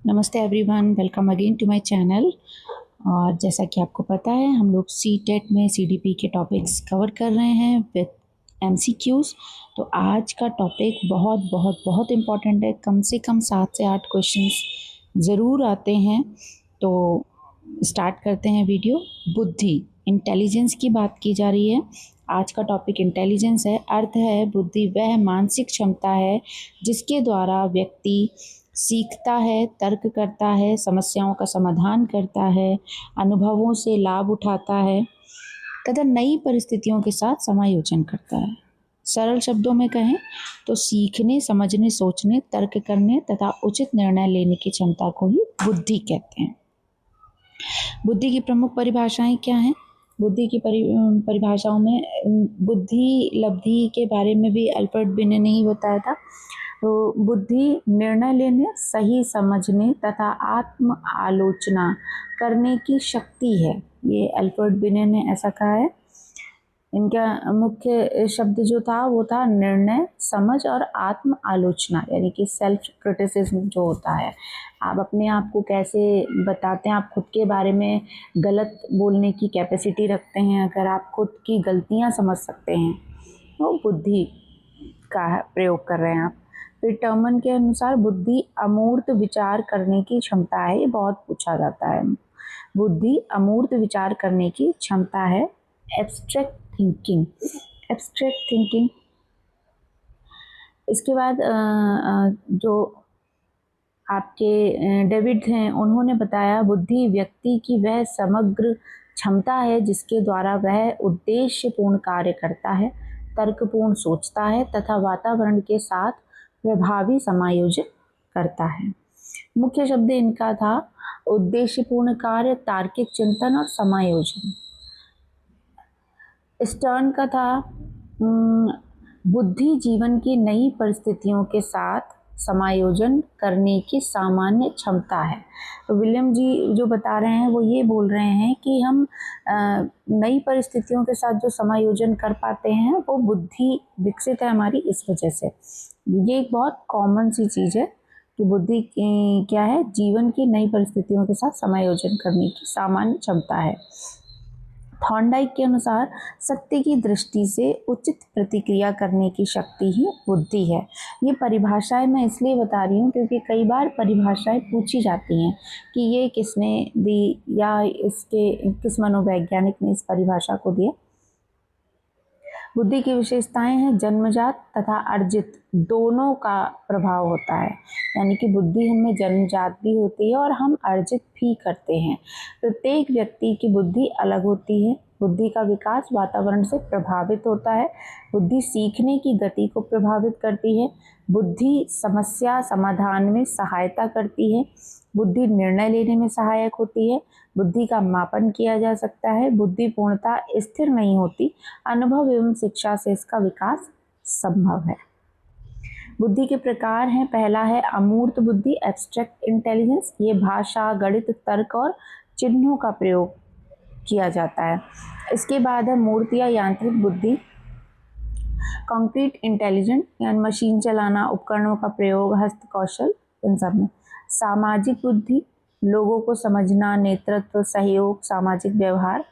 नमस्ते everyone, welcome again to my channel. और जैसा कि आपको पता है, हम लोग सी टेट में सीडीपी के टॉपिक्स कवर कर रहे हैं विद एमसीक्यूज़। तो आज का टॉपिक बहुत बहुत बहुत इम्पॉर्टेंट है। कम से कम 7 से 8 क्वेश्चंस ज़रूर आते हैं। तो स्टार्ट करते हैं वीडियो। बुद्धि, इंटेलिजेंस की बात की जा रही है। आज का टॉपिक इंटेलिजेंस है। अर्थ है बुद्धि वह मानसिक क्षमता है जिसके द्वारा व्यक्ति सीखता है, तर्क करता है, समस्याओं का समाधान करता है, अनुभवों से लाभ उठाता है तथा नई परिस्थितियों के साथ समायोजन करता है। सरल शब्दों में कहें तो सीखने, समझने, सोचने, तर्क करने तथा उचित निर्णय लेने की क्षमता को ही बुद्धि कहते हैं। बुद्धि की प्रमुख परिभाषाएं क्या हैं? बुद्धि की परिभाषाओं में बुद्धि लब्धि के बारे में भी अल्बर्ट बिने ने ही बताया था। तो बुद्धि निर्णय लेने, सही समझने तथा आत्म आलोचना करने की शक्ति है। ये अल्बर्ट बिने ने ऐसा कहा है। इनका मुख्य शब्द जो था वो था निर्णय, समझ और आत्म आलोचना, यानी कि सेल्फ क्रिटिसिज्म जो होता है। आप अपने आप को कैसे बताते हैं, आप खुद के बारे में गलत बोलने की कैपेसिटी रखते हैं, अगर आप खुद की गलतियां समझ सकते हैं तो बुद्धि का प्रयोग कर रहे हैं आप। फिर टर्मन के अनुसार बुद्धि अमूर्त विचार करने की क्षमता है। ये बहुत पूछा जाता है। बुद्धि अमूर्त विचार करने की क्षमता है। Abstract thinking, abstract thinking. इसके बाद जो आपके डेविड हैं, उन्होंने बताया बुद्धि व्यक्ति की वह समग्र क्षमता है जिसके द्वारा वह उद्देश्यपूर्ण कार्य करता है, तर्कपूर्ण सोचता है तथा वातावरण के साथ प्रभावी समायोजन करता है। मुख्य शब्द इनका था उद्देश्यपूर्ण कार्य, तार्किक चिंतन और समायोजन। स्टर्न का था बुद्धि जीवन की नई परिस्थितियों के साथ समायोजन करने की सामान्य क्षमता है। तो विलियम जी जो बता रहे हैं वो ये बोल रहे हैं कि हम नई परिस्थितियों के साथ जो समायोजन कर पाते हैं वो बुद्धि विकसित है हमारी इस वजह से। ये एक बहुत कॉमन सी चीज़ है कि बुद्धि क्या है, जीवन की नई परिस्थितियों के साथ समायोजन करने की सामान्य क्षमता है। थॉर्नडाइक के अनुसार सत्य की दृष्टि से उचित प्रतिक्रिया करने की शक्ति ही बुद्धि है। ये परिभाषाएं मैं इसलिए बता रही हूँ क्योंकि कई बार परिभाषाएं पूछी जाती हैं कि ये किसने दी या इसके किस मनोवैज्ञानिक ने इस परिभाषा को दिया। बुद्धि की विशेषताएं हैं जन्मजात तथा अर्जित, दोनों का प्रभाव होता है। यानी कि बुद्धि हमें जन्मजात भी होती है और हम अर्जित भी करते हैं। प्रत्येक व्यक्ति की बुद्धि अलग होती है। बुद्धि का विकास वातावरण से प्रभावित होता है। बुद्धि सीखने की गति को प्रभावित करती है। बुद्धि समस्या समाधान में सहायता करती है। बुद्धि निर्णय लेने में सहायक होती है। बुद्धि का मापन किया जा सकता है। बुद्धि पूर्णतः स्थिर नहीं होती। अनुभव एवं शिक्षा से इसका विकास संभव है। बुद्धि के प्रकार हैं। पहला है अमूर्त बुद्धि, एब्स्ट्रैक्ट इंटेलिजेंस। ये भाषा, गणित, तर्क और चिन्हों का प्रयोग किया जाता है। इसके बाद है मूर्त या यांत्रिक बुद्धि, कॉन्क्रीट इंटेलिजेंट, यानी मशीन चलाना, उपकरणों का प्रयोग, हस्त कौशल, इन सब में। सामाजिक बुद्धि, लोगों को समझना, नेतृत्व, सहयोग, सामाजिक व्यवहार।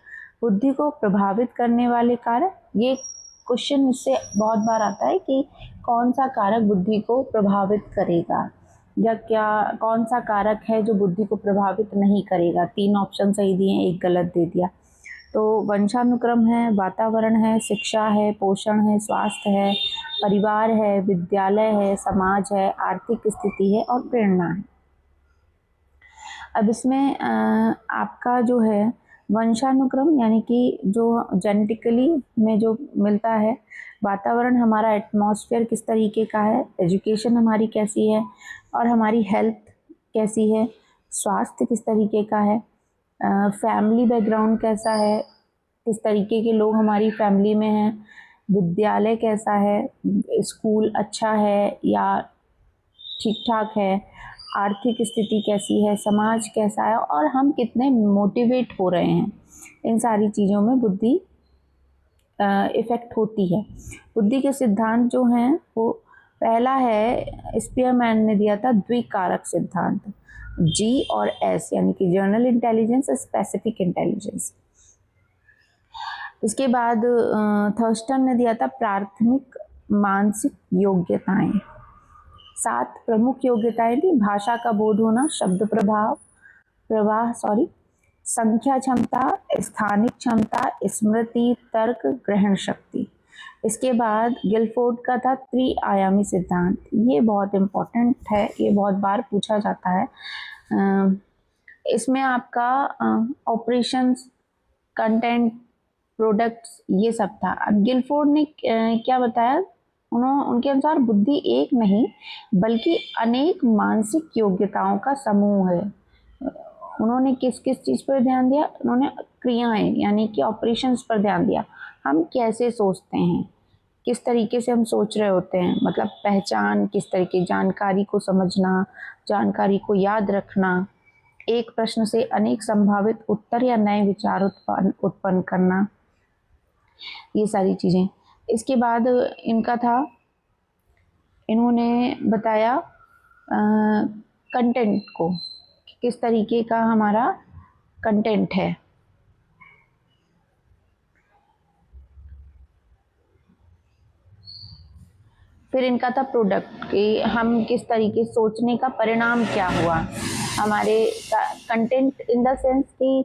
बुद्धि को प्रभावित करने वाले कारक, ये क्वेश्चन इससे बहुत बार आता है कि कौन सा कारक बुद्धि को प्रभावित करेगा या क्या कौन सा कारक है जो बुद्धि को प्रभावित नहीं करेगा। 3 ऑप्शन सही दिए, एक गलत दे दिया। तो वंशानुक्रम है, वातावरण है, शिक्षा है, पोषण है, स्वास्थ्य है, परिवार है, विद्यालय है, समाज है, आर्थिक स्थिति है और प्रेरणा है। अब इसमें आपका जो है वंशानुक्रम, यानी कि जो जेनेटिकली में जो मिलता है, वातावरण हमारा एटमॉस्फेयर किस तरीके का है, एजुकेशन हमारी कैसी है और हमारी हेल्थ कैसी है, स्वास्थ्य किस तरीके का है, फैमिली बैकग्राउंड कैसा है, किस तरीके के लोग हमारी फैमिली में हैं, विद्यालय कैसा है, स्कूल अच्छा है या ठीक ठाक है, आर्थिक स्थिति कैसी है, समाज कैसा है और हम कितने मोटिवेट हो रहे हैं। इन सारी चीज़ों में बुद्धि इफ़ेक्ट होती है। बुद्धि के सिद्धांत जो हैं वो पहला है, स्पीयरमैन ने दिया था द्विकारक सिद्धांत। जी और एस, यानी कि जनरल इंटेलिजेंस और स्पेसिफिक इंटेलिजेंस। इसके बाद थर्स्टन ने दिया था प्राथमिक मानसिक योग्यताएं। 7 प्रमुख योग्यताएं थी। भाषा का बोध होना, शब्द प्रवाह संख्या क्षमता, स्थानिक क्षमता, स्मृति, तर्क, ग्रहण शक्ति। इसके बाद गिलफोर्ड का था त्रिआयामी सिद्धांत। ये बहुत इम्पोर्टेंट है, ये बहुत बार पूछा जाता है। इसमें आपका ऑपरेशंस, कंटेंट, प्रोडक्ट्स, ये सब था। अब गिलफोर्ड ने क्या बताया, उनके अनुसार बुद्धि एक नहीं बल्कि अनेक मानसिक योग्यताओं का समूह है। उन्होंने किस किस चीज़ पर ध्यान दिया? उन्होंने क्रियाएं यानी कि ऑपरेशंस पर ध्यान दिया। हम कैसे सोचते हैं, किस तरीके से हम सोच रहे होते हैं, मतलब पहचान, किस तरीके, जानकारी को समझना, जानकारी को याद रखना, एक प्रश्न से अनेक संभावित उत्तर या नए विचार उत्पन्न करना, ये सारी चीज़ें। इसके बाद इनका था, इन्होंने बताया कंटेंट को, किस तरीके का हमारा कंटेंट है। फिर इनका था प्रोडक्ट, कि हम किस तरीके सोचने का परिणाम क्या हुआ। हमारे कंटेंट इन द सेंस कि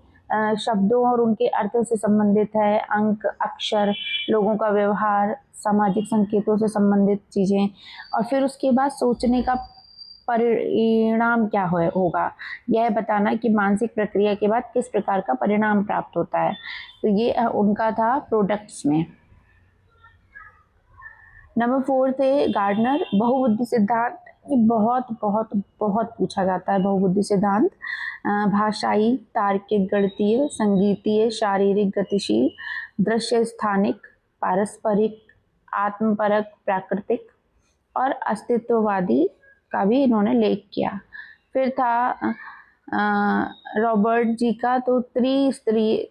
शब्दों और उनके अर्थ से संबंधित है, अंक, अक्षर, लोगों का व्यवहार, सामाजिक संकेतों से संबंधित चीज़ें। और फिर उसके बाद सोचने का परिणाम क्या होगा, यह बताना कि मानसिक प्रक्रिया के बाद किस प्रकार का परिणाम प्राप्त होता है। तो ये उनका था प्रोडक्ट्स में। नंबर 4 थे गार्डनर, बहुबुद्धि सिद्धांत। ये बहुत बहुत बहुत पूछा जाता है बहुबुद्धि सिद्धांत। भाषाई, तार्किक, गणितीय, संगीतीय, शारीरिक, गतिशील, दृश्य, स्थानिक, पारस्परिक, आत्मपरक, प्राकृतिक और अस्तित्ववादी का भी इन्होंने लेख किया। फिर था रॉबर्ट जी का तो त्रिस्तरीय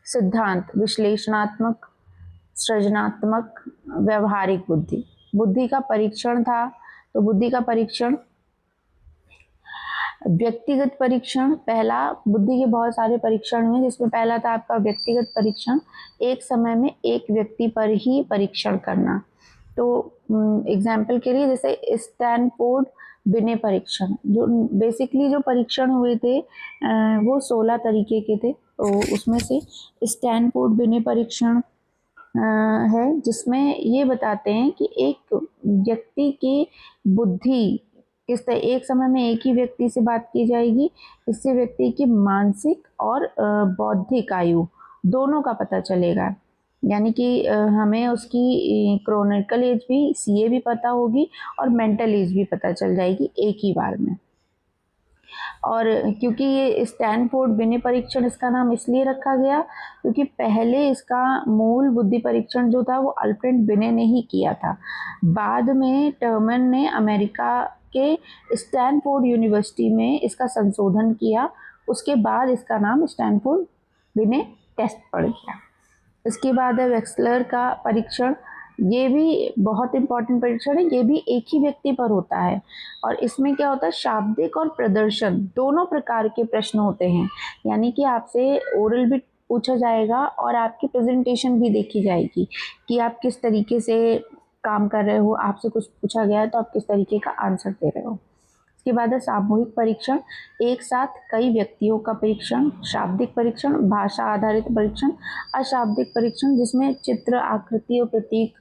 सिद्धांत, विश्लेषणात्मक, सृजनात्मक, व्यवहारिक बुद्धि। बुद्धि का परीक्षण था, तो बुद्धि का परीक्षण, व्यक्तिगत परीक्षण पहला। बुद्धि के बहुत सारे परीक्षण हुए, जिसमें पहला था आपका व्यक्तिगत परीक्षण, एक समय में एक व्यक्ति पर ही परीक्षण करना। तो एग्जाम्पल के लिए जैसे स्टैनफोर्ड बिने परीक्षण, जो बेसिकली जो परीक्षण हुए थे वो 16 तरीके के थे। तो उसमें से स्टैनफोर्ड बिने परीक्षण है, जिसमें ये बताते हैं कि एक व्यक्ति की बुद्धि किस तरह, एक समय में एक ही व्यक्ति से बात की जाएगी, इससे व्यक्ति की मानसिक और बौद्धिक आयु दोनों का पता चलेगा। यानी कि हमें उसकी क्रोनिकल एज भी, सीए भी पता होगी और मेंटल एज भी पता चल जाएगी एक ही बार में। और क्योंकि ये स्टैनफोर्ड बिने परीक्षण इसका नाम इसलिए रखा गया क्योंकि पहले इसका मूल बुद्धि परीक्षण जो था वो अल्फ्रेड बिने ने ही किया था। बाद में टर्मन ने अमेरिका के स्टैनफोर्ड यूनिवर्सिटी में इसका संशोधन किया, उसके बाद इसका नाम स्टैनफोर्ड बिने टेस्ट पड़ गया। इसके बाद है वेक्सलर का परीक्षण, ये भी बहुत इंपॉर्टेंट परीक्षण है, ये भी एक ही व्यक्ति पर होता है। और इसमें क्या होता है, शाब्दिक और प्रदर्शन दोनों प्रकार के प्रश्न होते हैं। यानी कि आपसे ओरल भी पूछा जाएगा और आपकी प्रेजेंटेशन भी देखी जाएगी कि आप किस तरीके से काम कर रहे हो। आपसे कुछ पूछा गया है तो आप किस तरीके का आंसर दे रहे हो। इसके बाद है सामूहिक परीक्षण, एक साथ कई व्यक्तियों का परीक्षण। शाब्दिक परीक्षण, भाषा आधारित परीक्षण। अशाब्दिक परीक्षण, जिसमें चित्र, आकृति और प्रतीक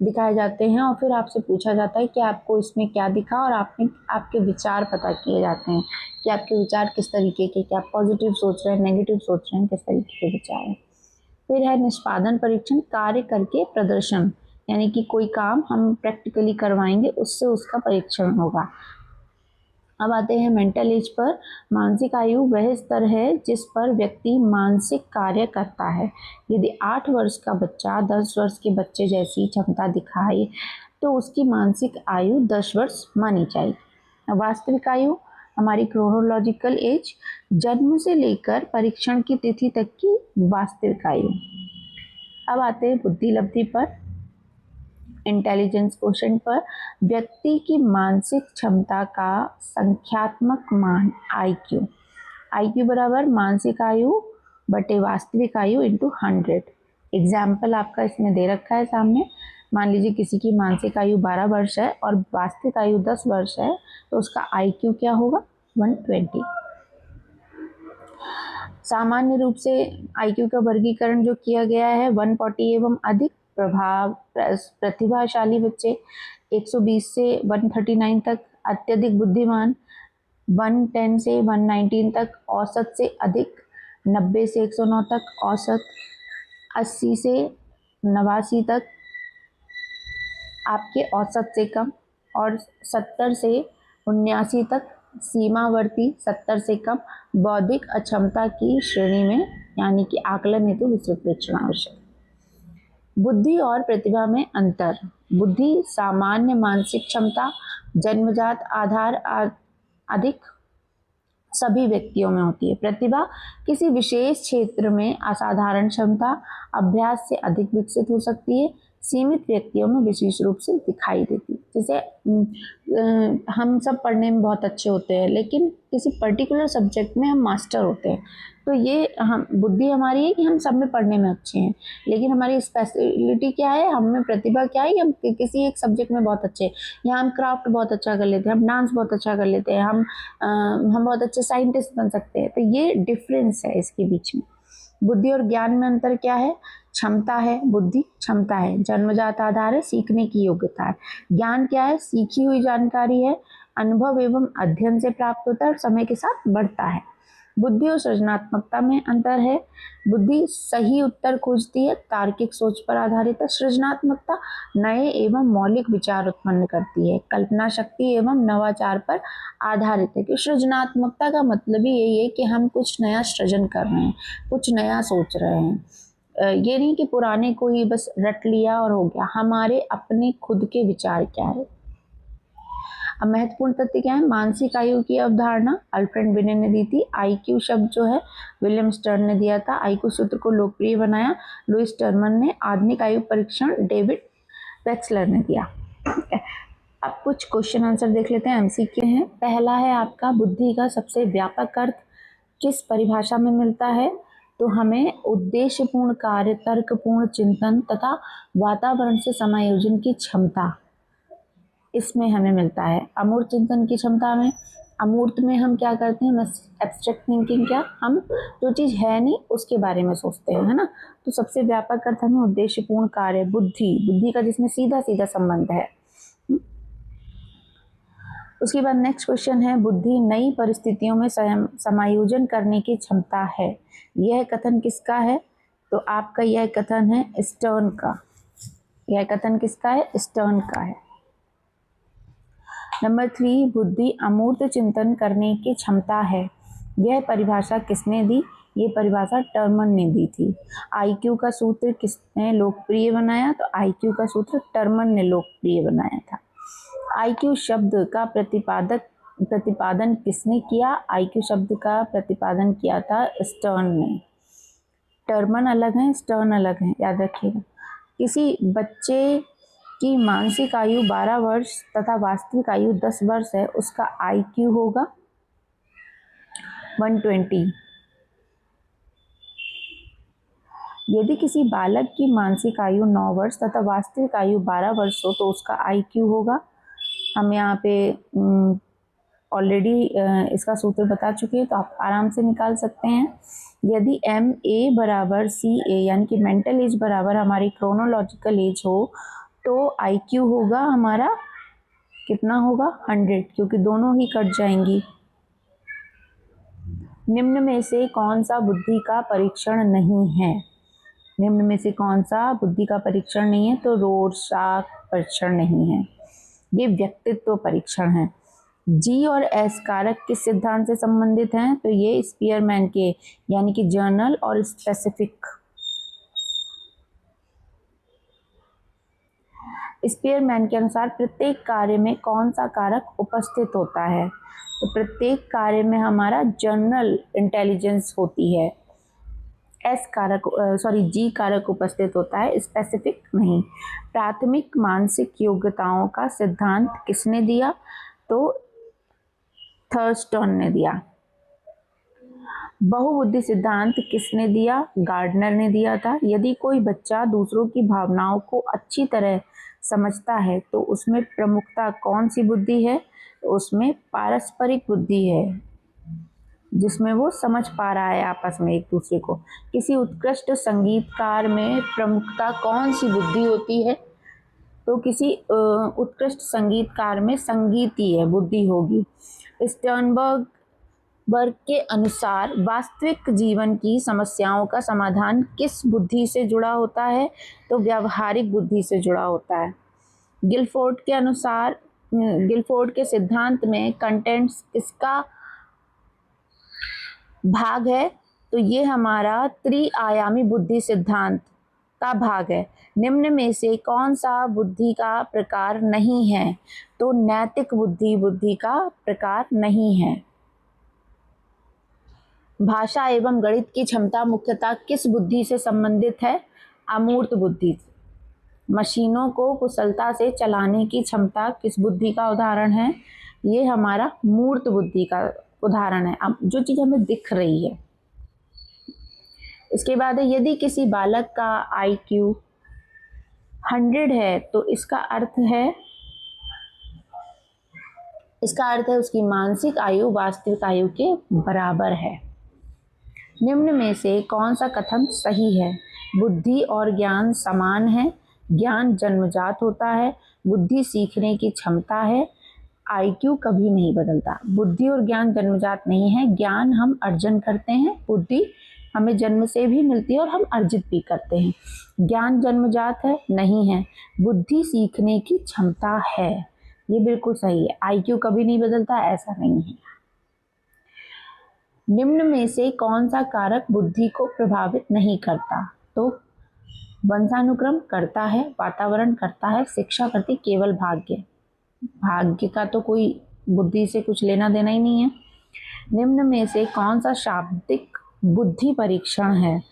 दिखाए जाते हैं और फिर आपसे पूछा जाता है कि आपको इसमें क्या दिखा, और आपके विचार पता किए जाते हैं कि आपके विचार किस तरीके के, क्या आप पॉजिटिव सोच रहे हैं, नेगेटिव सोच रहे हैं, किस तरीके के विचार हैं। फिर है निष्पादन परीक्षण, कार्य करके प्रदर्शन, यानी कि कोई काम हम प्रैक्टिकली करवाएंगे, उससे उसका परीक्षण होगा। अब आते हैं मेंटल एज पर। मानसिक आयु वह स्तर है जिस पर व्यक्ति मानसिक कार्य करता है। यदि 8 वर्ष का बच्चा 10 वर्ष के बच्चे जैसी क्षमता दिखाए तो उसकी मानसिक आयु 10 वर्ष मानी जाएगी। वास्तविक आयु, हमारी क्रोनोलॉजिकल एज, जन्म से लेकर परीक्षण की तिथि तक की वास्तविक आयु। अब आते हैं बुद्धि लब्धि पर। इंटेलिजेंस क्वोशेंट पर व्यक्ति की मानसिक क्षमता का संख्यात्मक मान IQ। IQ बराबर मानसिक आयु बटे वास्तविक आयु इंटू 100। एग्जाम्पल आपका इसमें दे रखा है सामने। मान लीजिए किसी की मानसिक आयु 12 वर्ष है और वास्तविक आयु 10 वर्ष है, तो उसका IQ क्या होगा? 120। सामान्य रूप से IQ का वर्गीकरण जो किया गया है 140 एवं अधिक प्रतिभाशाली बच्चे, 120 से 139 तक अत्यधिक बुद्धिमान, 110 से 119 तक औसत से अधिक, 90 से 109 तक औसत, 80 से 89 तक आपके औसत से कम, और 70 से 79 तक सीमावर्ती 70 से कम बौद्धिक अक्षमता की श्रेणी में, यानी कि आकलन हेतु विस्तृत परीक्षण आवश्यक। बुद्धि और प्रतिभा में अंतर। बुद्धि सामान्य मानसिक क्षमता जन्मजात आधार अधिक सभी व्यक्तियों में होती है। प्रतिभा किसी विशेष क्षेत्र में असाधारण क्षमता अभ्यास से अधिक विकसित हो सकती है, सीमित व्यक्तियों में विशेष रूप से दिखाई देती है। जैसे हम सब पढ़ने में बहुत अच्छे होते हैं, लेकिन किसी पर्टिकुलर सब्जेक्ट में हम मास्टर होते हैं, तो ये हम बुद्धि हमारी है कि हम सब में पढ़ने में अच्छे हैं, लेकिन हमारी स्पेशलिटी क्या है, हम में प्रतिभा क्या है, हम किसी एक सब्जेक्ट में बहुत अच्छे हैं। यहाँ हम क्राफ्ट बहुत अच्छा कर लेते हैं, हम डांस बहुत अच्छा कर लेते हैं, हम बहुत अच्छे साइंटिस्ट बन सकते हैं। तो ये डिफरेंस है इसके बीच में। बुद्धि और ज्ञान में अंतर क्या है? क्षमता है, बुद्धि क्षमता है, जन्मजात आधार है, सीखने की योग्यता है। ज्ञान क्या है? सीखी हुई जानकारी है, अनुभव एवं अध्ययन से प्राप्त होता है और समय के साथ बढ़ता है। बुद्धि और सृजनात्मकता में अंतर है। बुद्धि सही उत्तर खोजती है, तार्किक सोच पर आधारित है। सृजनात्मकता नए एवं मौलिक विचार उत्पन्न करती है, कल्पना शक्ति एवं नवाचार पर आधारित है। कि सृजनात्मकता का मतलब ही यही है कि हम कुछ नया सृजन कर रहे हैं, कुछ नया सोच रहे हैं। ये नहीं कि पुराने को ही बस रट लिया और हो गया। हमारे अपने खुद के विचार क्या है। अब महत्वपूर्ण तथ्य क्या है? मानसिक आयु की अवधारणा अल्फ्रेड बिने ने दी थी। IQ शब्द जो है विलियम स्टर्न ने दिया था। IQ सूत्र को लोकप्रिय बनाया लुईस टर्मन ने। आधुनिक आयु परीक्षण डेविड वेक्सलर ने दिया। अब कुछ क्वेश्चन आंसर देख लेते हैं, MCQ हैं। पहला है आपका, बुद्धि का सबसे व्यापक अर्थ किस परिभाषा में मिलता है? तो हमें उद्देश्यपूर्ण कार्य, तर्कपूर्ण चिंतन तथा वातावरण से समायोजन की क्षमता, इसमें हमें मिलता है। अमूर्त चिंतन की क्षमता में, अमूर्त में हम क्या करते हैं? एब्स्ट्रैक्ट थिंकिंग, क्या हम जो चीज़ है नहीं उसके बारे में सोचते हैं, है ना। तो सबसे व्यापक अर्थ हमें उद्देश्यपूर्ण कार्य, बुद्धि का जिसमें सीधा सीधा संबंध है। उसके बाद नेक्स्ट क्वेश्चन है, बुद्धि नई परिस्थितियों में समायोजन करने की क्षमता है। यह कथन किसका है? तो आपका यह कथन है स्टर्न का। यह कथन किसका है? स्टर्न का है। नंबर 3, बुद्धि अमूर्त चिंतन करने की क्षमता है। यह परिभाषा किसने दी? ये परिभाषा टर्मन ने दी थी। IQ का सूत्र किसने लोकप्रिय बनाया? तो IQ का सूत्र टर्मन ने लोकप्रिय बनाया था। IQ शब्द का प्रतिपादन किसने किया? IQ शब्द का प्रतिपादन किया था स्टर्न ने। टर्मन अलग है, स्टर्न अलग है, याद रखिएगा। किसी बच्चे की मानसिक आयु 12 वर्ष तथा वास्तविक आयु 10 वर्ष है, उसका IQ होगा 120। यदि किसी बालक की मानसिक आयु 9 वर्ष तथा वास्तविक आयु 12 वर्ष हो, तो उसका IQ होगा, हम यहाँ पे ऑलरेडी इसका सूत्र बता चुके हैं, तो आप आराम से निकाल सकते हैं। यदि MA बराबर CA, यानी कि मेंटल एज बराबर हमारी क्रोनोलॉजिकल एज हो, तो IQ होगा हमारा कितना होगा? 100, क्योंकि दोनों ही कट जाएंगी। निम्न में से कौन सा बुद्धि का परीक्षण नहीं है? निम्न में से कौन सा बुद्धि का परीक्षण नहीं है? तो रोरशाक परीक्षण नहीं है, ये व्यक्तित्व परीक्षण है। G और S कारक किस सिद्धांत से संबंधित हैं? तो ये स्पीयरमैन के, यानी कि जर्नल और स्पेसिफिक। स्पीयरमैन के अनुसार प्रत्येक कार्य में कौन सा कारक उपस्थित होता है? तो प्रत्येक कार्य में हमारा जनरल इंटेलिजेंस होती है। एस कारक जी कारक उपस्थित होता है, स्पेसिफिक नहीं। प्राथमिक मानसिक योग्यताओं का सिद्धांत किसने दिया? तो थर्स्टन ने दिया। बहुबुद्धि सिद्धांत किसने दिया? गार्डनर ने दिया था। यदि कोई बच्चा दूसरों की भावनाओं को अच्छी तरह समझता है तो उसमें प्रमुखता कौन सी बुद्धि है? उसमें पारस्परिक बुद्धि है, जिसमें वो समझ पा रहा है आपस में एक दूसरे को। किसी उत्कृष्ट संगीतकार में प्रमुखता कौन सी बुद्धि होती है? तो किसी उत्कृष्ट संगीतकार में संगीतीय बुद्धि होगी। स्टर्नबर्ग के अनुसार वास्तविक जीवन की समस्याओं का समाधान किस बुद्धि से जुड़ा होता है? तो व्यावहारिक बुद्धि से जुड़ा होता है। गिलफोर्ड के अनुसार, गिलफोर्ड के सिद्धांत में कंटेंट्स किसका भाग है? तो ये हमारा त्रिआयामी बुद्धि सिद्धांत का भाग है। निम्न में से कौन सा बुद्धि का प्रकार नहीं है? तो नैतिक बुद्धि बुद्धि का प्रकार नहीं है। भाषा एवं गणित की क्षमता मुख्यतः किस बुद्धि से संबंधित है? अमूर्त बुद्धि। मशीनों को कुशलता से चलाने की क्षमता किस बुद्धि का उदाहरण है? ये हमारा मूर्त बुद्धि का उदाहरण है, अब जो चीज हमें दिख रही है। इसके बाद है, यदि किसी बालक का IQ 100 है तो इसका अर्थ है उसकी मानसिक आयु वास्तविक आयु के बराबर है। निम्न में से कौन सा कथन सही है? बुद्धि और ज्ञान समान है, ज्ञान जन्मजात होता है, बुद्धि सीखने की क्षमता है, IQ कभी नहीं बदलता। बुद्धि और ज्ञान जन्मजात नहीं है, ज्ञान हम अर्जन करते हैं, बुद्धि हमें जन्म से भी मिलती है और हम अर्जित भी करते हैं। ज्ञान जन्मजात है? नहीं है। बुद्धि सीखने की क्षमता है, ये बिल्कुल सही है। IQ कभी नहीं बदलता, ऐसा नहीं है। निम्न में से कौन सा कारक बुद्धि को प्रभावित नहीं करता? तो वंशानुक्रम करता है, वातावरण करता है, शिक्षा करती, केवल भाग्य। भाग्य का तो कोई बुद्धि से कुछ लेना देना ही नहीं है। निम्न में से कौन सा शाब्दिक बुद्धि परीक्षण है?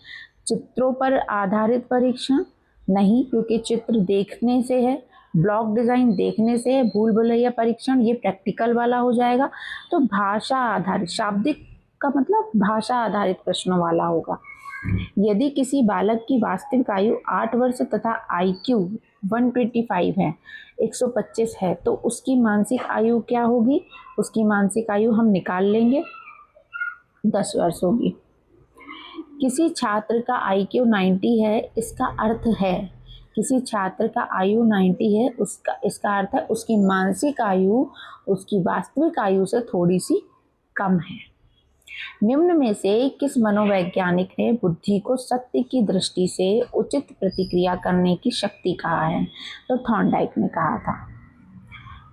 चित्रों पर आधारित परीक्षण? नहीं, क्योंकि चित्र देखने से है, ब्लॉक डिजाइन देखने से है। भूल भुलैया परीक्षण ये प्रैक्टिकल वाला हो जाएगा। तो भाषा आधारित, शाब्दिक का मतलब भाषा आधारित प्रश्नों वाला होगा। यदि किसी बालक की वास्तविक आयु 8 वर्ष तथा IQ 125 है, 125 है, तो उसकी मानसिक आयु क्या होगी? उसकी मानसिक आयु हम निकाल लेंगे, 10 वर्ष होगी। किसी छात्र का IQ 90 है, इसका अर्थ है, किसी छात्र का आयु 90 है, इसका अर्थ है उसकी मानसिक आयु उसकी वास्तविक आयु से थोड़ी सी कम है। निम्न में से किस मनोवैज्ञानिक ने बुद्धि को सत्य की दृष्टि से उचित प्रतिक्रिया करने की शक्ति कहा है? तो थॉर्नडाइक ने कहा था।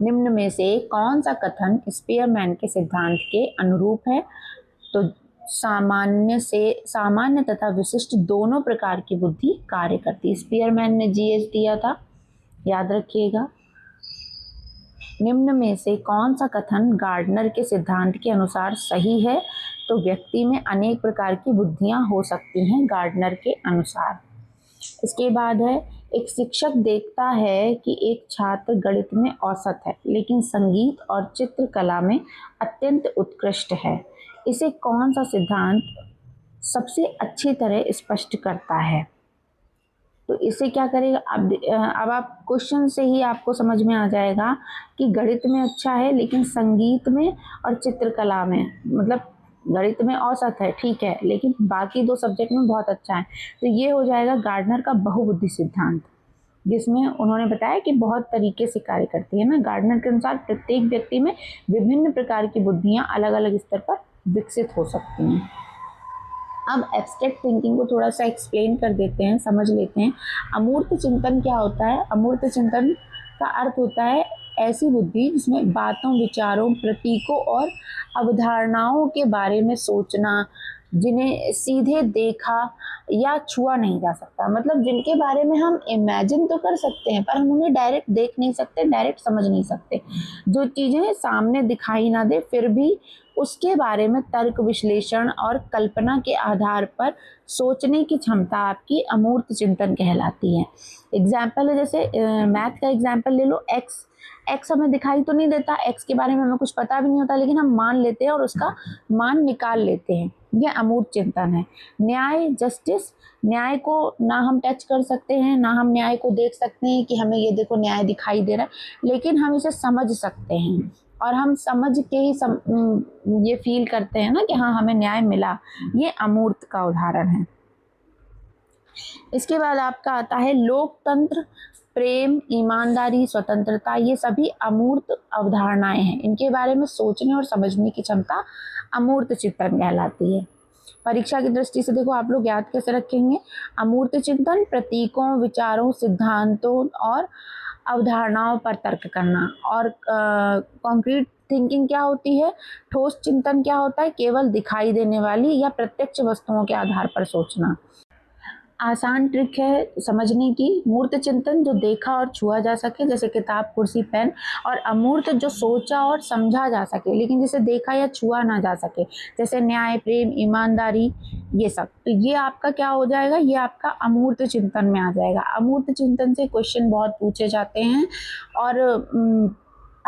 निम्न में से कौन सा कथन स्पीयरमैन के सिद्धांत के अनुरूप है? तो सामान्य तथा विशिष्ट दोनों प्रकार की बुद्धि कार्य करती। स्पीयरमैन ने GH दिया था, याद रखिएगा। निम्न में से कौन सा कथन गार्डनर के सिद्धांत के अनुसार सही है? तो व्यक्ति में अनेक प्रकार की बुद्धियां हो सकती हैं गार्डनर के अनुसार। इसके बाद है, एक शिक्षक देखता है कि एक छात्र गणित में औसत है लेकिन संगीत और चित्रकला में अत्यंत उत्कृष्ट है। इसे कौन सा सिद्धांत सबसे अच्छी तरह स्पष्ट करता है? तो इसे क्या करेगा? अब आप क्वेश्चन से ही आपको समझ में आ जाएगा कि गणित में अच्छा है लेकिन संगीत में और चित्रकला में, मतलब गणित में औसत है, ठीक है, लेकिन बाकी 2 सब्जेक्ट में बहुत अच्छा है। तो ये हो जाएगा गार्डनर का बहुबुद्धि सिद्धांत, जिसमें उन्होंने बताया कि बहुत तरीके से कार्य करती है ना। गार्डनर के अनुसार प्रत्येक व्यक्ति में विभिन्न प्रकार की बुद्धियां अलग अलग स्तर पर विकसित हो सकती हैं। अब एब्स्ट्रैक्ट थिंकिंग को थोड़ा सा एक्सप्लेन कर देते हैं, समझ लेते हैं। अमूर्त चिंतन क्या होता है? अमूर्त चिंतन का अर्थ होता है ऐसी बुद्धि जिसमें बातों, विचारों, प्रतीकों और अवधारणाओं के बारे में सोचना, जिन्हें सीधे देखा या छुआ नहीं जा सकता, मतलब जिनके बारे में हम इमेजिन तो कर सकते हैं पर हम उन्हें डायरेक्ट देख नहीं सकते, डायरेक्ट समझ नहीं सकते। जो चीज़ें सामने दिखाई ना दे फिर भी उसके बारे में तर्क विश्लेषण और कल्पना के आधार पर सोचने की क्षमता आपकी अमूर्त चिंतन कहलाती है। एग्जाम्पल है, जैसे मैथ का एग्जाम्पल ले लो। एक्स हमें दिखाई तो नहीं देता, एक्स के बारे में हमें कुछ पता भी नहीं होता, लेकिन हम मान लेते हैं और उसका मान निकाल लेते हैं, ये अमूर्त चिंतन है। न्याय, जस्टिस, न्याय को ना हम टच कर सकते हैं, ना हम न्याय को देख सकते हैं कि हमें ये देखो न्याय दिखाई दे रहा है, लेकिन हम इसे समझ सकते हैं और हम समझ के ही ये फील करते हैं ना कि हाँ हमें न्याय मिला। ये अमूर्त का उदाहरण है। इसके बाद आपका आता है लोकतंत्र, प्रेम, ईमानदारी, स्वतंत्रता। ये सभी अमूर्त अवधारणाएं हैं। इनके बारे में सोचने और समझने की क्षमता अमूर्त चिंतन कहलाती है। परीक्षा की दृष्टि से देखो आप लोग याद कैसे रखेंगे। अमूर्त चिंतन प्रतीकों, विचारों, सिद्धांतों और अवधारणाओं पर तर्क करना। और कॉन्क्रीट थिंकिंग क्या होती है, ठोस चिंतन क्या होता है, केवल दिखाई देने वाली या प्रत्यक्ष वस्तुओं के आधार पर सोचना। आसान ट्रिक है समझने की। मूर्त चिंतन जो देखा और छुआ जा सके, जैसे किताब, कुर्सी, पेन। और अमूर्त जो सोचा और समझा जा सके लेकिन जिसे देखा या छुआ ना जा सके, जैसे न्याय, प्रेम, ईमानदारी, ये सब। तो ये आपका क्या हो जाएगा, ये आपका अमूर्त चिंतन में आ जाएगा। अमूर्त चिंतन से क्वेश्चन बहुत पूछे जाते हैं और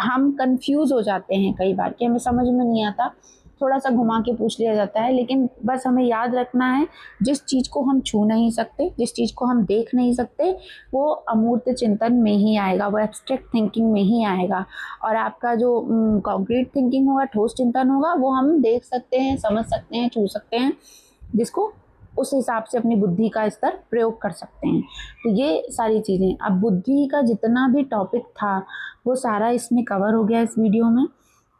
हम कंफ्यूज हो जाते हैं कई बार कि हमें समझ में नहीं आता, थोड़ा सा घुमा के पूछ लिया जाता है। लेकिन बस हमें याद रखना है, जिस चीज़ को हम छू नहीं सकते, जिस चीज़ को हम देख नहीं सकते, वो अमूर्त चिंतन में ही आएगा, वो एब्स्ट्रैक्ट थिंकिंग में ही आएगा। और आपका जो कॉन्क्रीट थिंकिंग होगा, ठोस चिंतन होगा, वो हम देख सकते हैं, समझ सकते हैं, छू सकते हैं, जिसको उस हिसाब से अपनी बुद्धि का स्तर प्रयोग कर सकते हैं। तो ये सारी चीज़ें, अब बुद्धि का जितना भी टॉपिक था वो सारा इसमें कवर हो गया इस वीडियो में।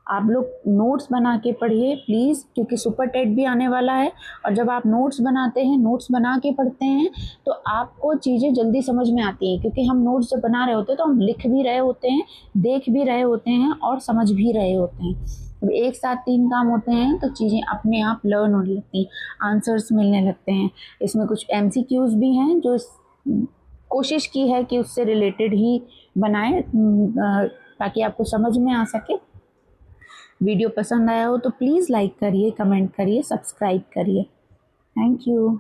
आप लोग नोट्स बना के पढ़िए प्लीज़, क्योंकि सुपर टेट भी आने वाला है। और जब आप नोट्स बनाते हैं, नोट्स बना के पढ़ते हैं, तो आपको चीज़ें जल्दी समझ में आती हैं, क्योंकि हम नोट्स जब बना रहे होते हैं तो हम लिख भी रहे होते हैं, देख भी रहे होते हैं और समझ भी रहे होते हैं। जब एक साथ 3 काम होते हैं तो चीज़ें अपने आप लर्न होने लगती हैं, आंसर्स मिलने लगते हैं। इसमें कुछ MCQs भी हैं जो कोशिश की है कि उससे रिलेटेड ही बनाए, ताकि आपको समझ में आ सके। वीडियो पसंद आया हो तो प्लीज़ लाइक करिए, कमेंट करिए, सब्सक्राइब करिए। Thank you.